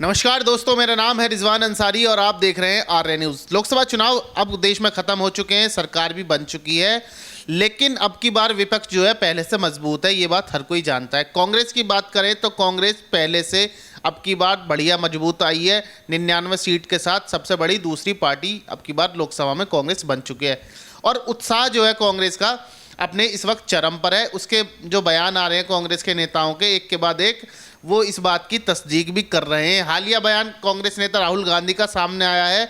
नमस्कार दोस्तों, मेरा नाम है रिजवान अंसारी और आप देख रहे हैं आर्य न्यूज़। लोकसभा चुनाव अब देश में ख़त्म हो चुके हैं, सरकार भी बन चुकी है, लेकिन अब की बार विपक्ष जो है पहले से मजबूत है, ये बात हर कोई जानता है। कांग्रेस की बात करें तो कांग्रेस पहले से अब की बार बढ़िया मजबूत आई है। 99 सीट के साथ सबसे बड़ी दूसरी पार्टी अब की बार लोकसभा में कांग्रेस बन चुकी है और उत्साह जो है कांग्रेस का अपने इस वक्त चरम पर है। उसके जो बयान आ रहे हैं कांग्रेस के नेताओं के एक के बाद एक, वो इस बात की तस्दीक भी कर रहे हैं। हालिया बयान कांग्रेस नेता राहुल गांधी का सामने आया है,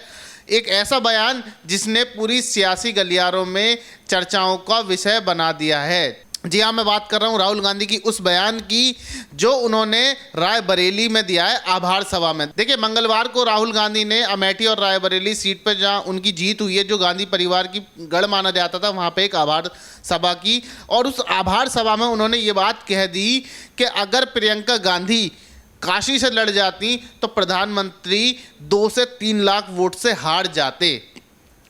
एक ऐसा बयान जिसने पूरी सियासी गलियारों में चर्चाओं का विषय बना दिया है। जी हाँ, मैं बात कर रहा हूँ राहुल गांधी की उस बयान की जो उन्होंने रायबरेली में दिया है आभार सभा में। देखिए, मंगलवार को राहुल गांधी ने अमेठी और रायबरेली सीट पर जहाँ उनकी जीत हुई है, जो गांधी परिवार की गढ़ माना जाता था, वहाँ पे एक आभार सभा की और उस आभार सभा में उन्होंने ये बात कह दी कि अगर प्रियंका गांधी काशी से लड़ जाती तो प्रधानमंत्री 2 से 3 लाख वोट से हार जाते।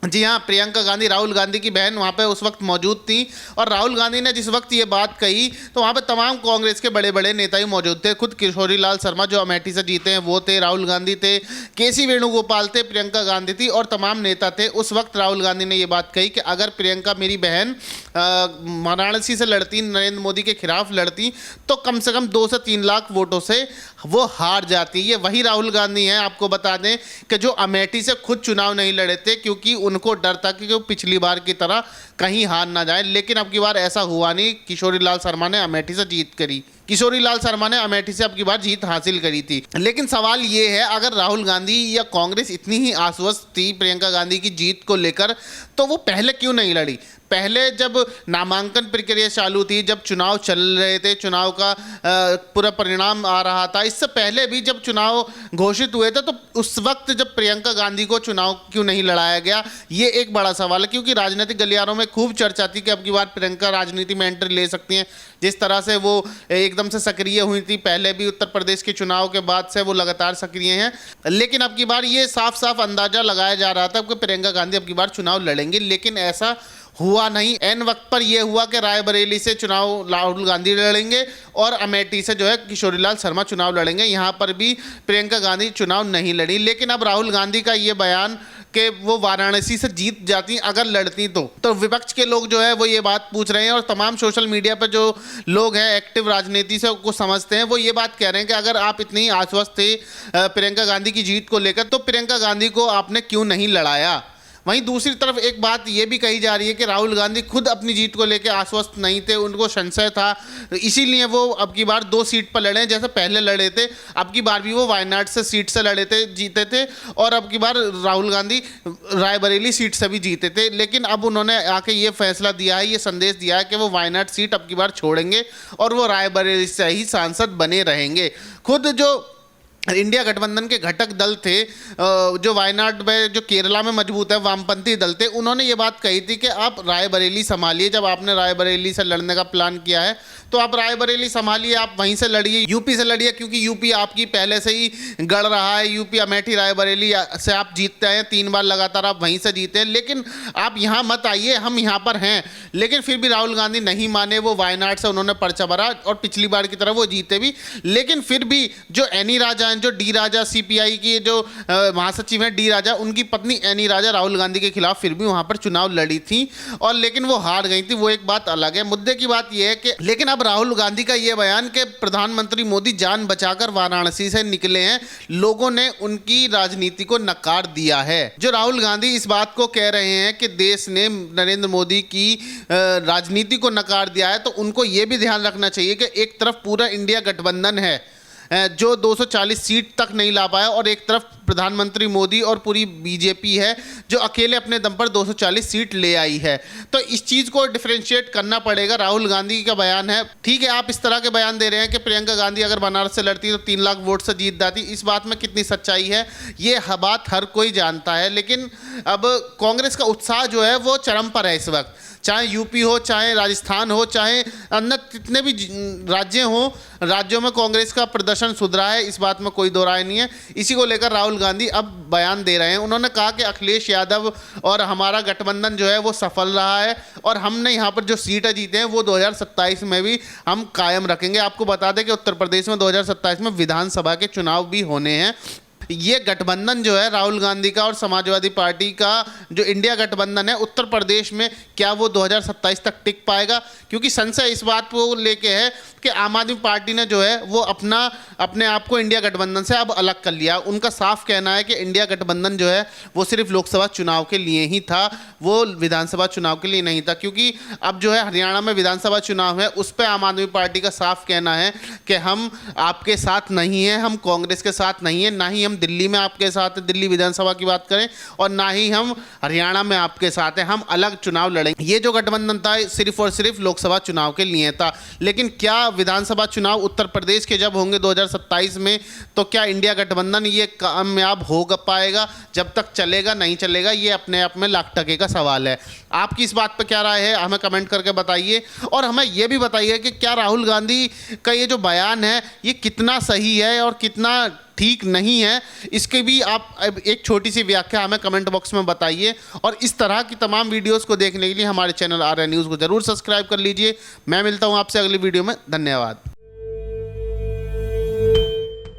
जी हाँ, प्रियंका गांधी राहुल गांधी की बहन वहाँ पे उस वक्त मौजूद थी और राहुल गांधी ने जिस वक्त ये बात कही तो वहाँ पे तमाम कांग्रेस के बड़े बड़े नेता ही मौजूद थे। खुद किशोरी लाल शर्मा जो अमेठी से जीते हैं वो थे, राहुल गांधी थे, केसी वेणुगोपाल थे, प्रियंका गांधी थी और तमाम नेता थे। उस वक्त राहुल गांधी ने ये बात कही कि अगर प्रियंका मेरी बहन वाराणसी से लड़ती, नरेंद्र मोदी के खिलाफ लड़ती तो कम से कम 2 से 3 लाख वोटों से वो हार जाती। ये वही राहुल गांधी हैं, आपको बता दें कि जो अमेठी से खुद चुनाव नहीं लड़े थे क्योंकि उनको डर था कि वो पिछली बार की तरह कहीं हार ना जाए। लेकिन अब की बार ऐसा हुआ नहीं। किशोरी लाल शर्मा ने अमेठी से जीत करी, किशोरी लाल शर्मा ने अमेठी से अब की बार जीत हासिल करी थी। लेकिन सवाल ये है, अगर राहुल गांधी या कांग्रेस इतनी ही आश्वस्त थी प्रियंका गांधी की जीत को लेकर तो वो पहले क्यों नहीं लड़ी? पहले जब नामांकन प्रक्रिया चालू थी, जब चुनाव चल रहे थे, चुनाव का पूरा परिणाम आ रहा था, इससे पहले भी जब चुनाव घोषित हुए थे तो उस वक्त जब प्रियंका गांधी को चुनाव क्यों नहीं लड़ाया गया, ये एक बड़ा सवाल है। क्योंकि राजनीतिक गलियारों में खूब चर्चा थी कि अब की बार प्रियंका राजनीति में एंट्री ले सकती हैं। जिस तरह से वो एकदम से सक्रिय हुई थी, पहले भी उत्तर प्रदेश के चुनाव के बाद से वो लगातार सक्रिय हैं, लेकिन अब की बार ये साफ साफ अंदाजा लगाया जा रहा था कि प्रियंका गांधी अब की बार चुनाव लड़ेंगे, लेकिन ऐसा हुआ नहीं। एन वक्त पर यह हुआ कि रायबरेली से चुनाव राहुल गांधी लड़ेंगे और अमेठी से जो है किशोरी लाल शर्मा चुनाव लड़ेंगे। यहाँ पर भी प्रियंका गांधी चुनाव नहीं लड़ी। लेकिन अब राहुल गांधी का ये बयान कि वो वाराणसी से जीत जाती अगर लड़ती तो विपक्ष के लोग जो है वो ये बात पूछ रहे हैं और तमाम सोशल मीडिया पर जो लोग हैं एक्टिव राजनीति से को समझते हैं, वो ये बात कह रहे हैं कि अगर आप इतनी आश्वस्त थे प्रियंका गांधी की जीत को लेकर तो प्रियंका गांधी को आपने क्यों नहीं लड़ाया। वहीं दूसरी तरफ एक बात ये भी कही जा रही है कि राहुल गांधी खुद अपनी जीत को लेकर आश्वस्त नहीं थे, उनको संशय था, इसीलिए वो अब की बार 2 सीट पर लड़े जैसे पहले लड़े थे। अब की बार भी वो वायनाड से सीट से लड़े थे, जीते थे और अब की बार राहुल गांधी रायबरेली सीट से भी जीते थे। लेकिन अब उन्होंने आके ये फैसला दिया है, ये संदेश दिया है कि वो वायनाड सीट अब की बार छोड़ेंगे और वो रायबरेली से ही सांसद बने रहेंगे। खुद जो इंडिया गठबंधन के घटक दल थे, जो वायनाड में जो केरला में मजबूत है वामपंथी दल थे, उन्होंने ये बात कही थी कि आप रायबरेली संभालिए। जब आपने रायबरेली से लड़ने का प्लान किया है तो आप रायबरेली संभालिए, आप वहीं से लड़िए, यूपी से लड़िए, क्योंकि यूपी आपकी पहले से ही गढ़ रहा है। यूपी अमेठी रायबरेली से आप जीतते हैं, 3 बार लगातार आप वहीं से जीते हैं, लेकिन आप यहाँ मत आइए, हम यहाँ पर हैं। लेकिन फिर भी राहुल गांधी नहीं माने, वो वायनाड से उन्होंने पर्चा भरा और पिछली बार की तरह वो जीते भी। लेकिन फिर भी जो एनी राजा हैं, जो डी राजा सीपीआई की जो महासचिव हैं डी राजा, उनकी पत्नी एनी राजा राहुल गांधी के खिलाफ फिर भी वहां पर चुनाव लड़ी थी और लेकिन वो हार गई थी। वो एक बात अलग है। मुद्दे की बात यह है कि लेकिन अब राहुल गांधी का ये बयान कि प्रधानमंत्री मोदी जान बचाकर वाराणसी से निकले हैं, लोगों ने उनकी राजनीति को नकार दिया है। जो राहुल गांधी इस बात को कह रहे हैं कि देश ने नरेंद्र मोदी की राजनीति को नकार दिया है, तो उनको ये भी ध्यान रखना चाहिए कि एक तरफ पूरा इंडिया गठबंधन है जो 240 सीट तक नहीं ला पाया और एक तरफ प्रधानमंत्री मोदी और पूरी बीजेपी है जो अकेले अपने दम पर 240 सीट ले आई है। तो इस चीज़ को डिफरेंशिएट करना पड़ेगा। राहुल गांधी का बयान है, ठीक है, आप इस तरह के बयान दे रहे हैं कि प्रियंका गांधी अगर बनारस से लड़ती तो 3 लाख वोट से जीत जाती। इस बात में कितनी सच्चाई है ये बात हर कोई जानता है, लेकिन अब कांग्रेस का उत्साह जो है वो चरम पर है इस वक्त, चाहे यूपी हो, चाहे राजस्थान हो, चाहे अन्य जितने भी राज्य हो, राज्यों में कांग्रेस का प्रदर्शन सुधरा है, इस बात में कोई दो राय नहीं है। इसी को लेकर राहुल गांधी अब बयान दे रहे हैं। उन्होंने कहा कि अखिलेश यादव और हमारा गठबंधन जो है वो सफल रहा है और हमने यहाँ पर जो सीटें जीते हैं वो 2027 में भी हम कायम रखेंगे। आपको बता दें कि उत्तर प्रदेश में 2027 में विधानसभा के चुनाव भी होने हैं। ये गठबंधन जो है राहुल गांधी का और समाजवादी पार्टी का जो इंडिया गठबंधन है, उत्तर प्रदेश में क्या वो 2027 तक टिक पाएगा? क्योंकि संशय इस बात को लेके है कि आम आदमी पार्टी ने जो है वो अपने आप को इंडिया गठबंधन से अब अलग कर लिया। उनका साफ कहना है कि इंडिया गठबंधन जो है वो सिर्फ लोकसभा चुनाव के लिए ही था, वो विधानसभा चुनाव के लिए नहीं था। क्योंकि अब जो है हरियाणा में विधानसभा चुनाव है, उस पर आम आदमी पार्टी का साफ कहना है कि हम आपके साथ नहीं हैं, हम कांग्रेस के साथ नहीं हैं, ना ही हम दिल्ली में आपके साथ है, दिल्ली विधानसभा की बात करें, और ना ही हम हरियाणा में आपके साथ हैं, हम अलग चुनाव लड़ेंगे। ये जो गठबंधन था सिर्फ और सिर्फ लोकसभा चुनाव के लिए था। लेकिन क्या विधानसभा चुनाव उत्तर प्रदेश के जब होंगे 2027 में, तो क्या इंडिया गठबंधन ये कामयाब हो पाएगा? जब तक चलेगा नहीं चलेगा, ये अपने आप में लाख टके का सवाल है। आपकी इस बात पर क्या राय है, हमें कमेंट करके बताइए। और हमें यह भी बताइए कि क्या राहुल गांधी का ये जो बयान है ये कितना सही है और कितना ठीक नहीं है, इसके भी आप एक छोटी सी व्याख्या हमें कमेंट बॉक्स में बताइए। और इस तरह की तमाम वीडियोस को देखने के लिए हमारे चैनल आरएन न्यूज़ को जरूर सब्सक्राइब कर लीजिए। मैं मिलता हूं आपसे अगली वीडियो में। धन्यवाद।